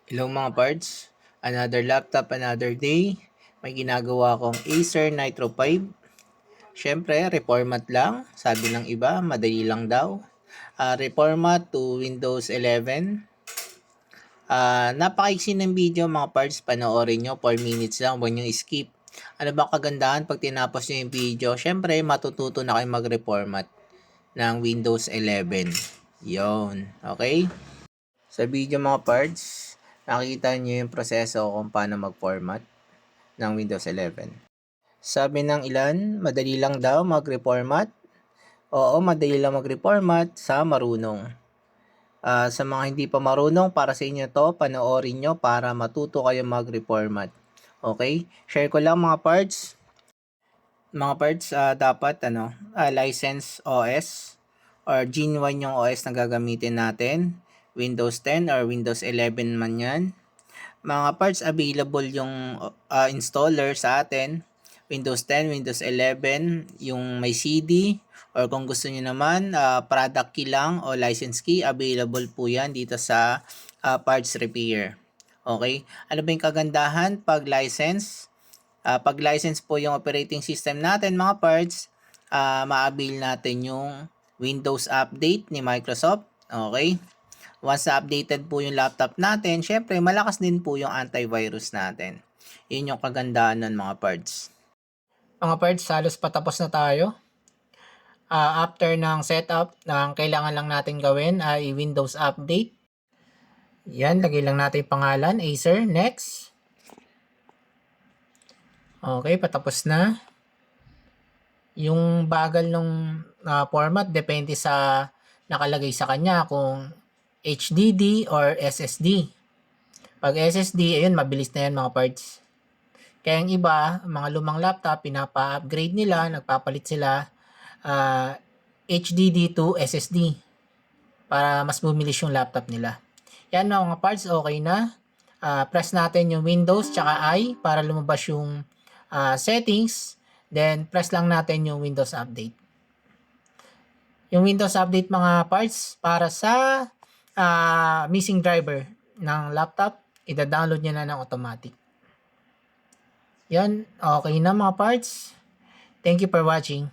Hello mga parts, another laptop, another day. May ginagawa akong Acer Nitro 5. Syempre, reformat lang. Sabi ng iba, madali lang daw. Reformat to Windows 11. Napakaiksi ng video mga parts, panoorin nyo. 4 minutes lang, huwag nyo skip. Ano ba kagandahan pag tinapos nyo yung video? Syempre, matututo na kayo mag-reformat ng Windows 11. Yon, okay? Sa video mga parts, nakita niyo yung proseso kung paano mag-format ng Windows 11. Sabi ng ilan, madali lang daw mag-reformat. Oo, madali lang mag-reformat sa marunong. Sa mga hindi pa marunong, para sa inyo to, panoorin nyo para matuto kayo mag-reformat. Okay? Share ko lang mga parts. Mga parts, dapat license OS or Genuine yung OS na gagamitin natin. Windows 10 or Windows 11 man yan. Mga parts available yung installer sa atin. Windows 10, Windows 11, yung may CD, or kung gusto niyo naman, product key lang o license key, available po yan dito sa parts repair. Okay? Ano ba yung kagandahan pag license? Pag license po yung operating system natin, mga parts, ma-avail natin yung Windows update ni Microsoft. Okay? Once na updated po yung laptop natin, syempre malakas din po yung antivirus natin. Yun yung kagandahan ng mga parts. Mga parts, halos patapos na tayo. After ng setup, ang kailangan lang natin gawin ay Windows update. Yan, lagay lang natin yung pangalan, Acer, next. Okay, patapos na. Yung bagal ng format, depende sa nakalagay sa kanya kung HDD or SSD. Pag SSD, ayun, mabilis na yan mga parts. Kaya yung iba, mga lumang laptop, pinapa-upgrade nila, nagpapalit sila HDD to SSD para mas bumilis yung laptop nila. Yan mga parts, okay na. Press natin yung Windows tsaka I para lumabas yung settings. Then, press lang natin yung Windows Update. Yung Windows Update mga parts para sa missing driver ng laptop, ida-download nyo na ng automatic. Yan, okay na mga parts. Thank you for watching.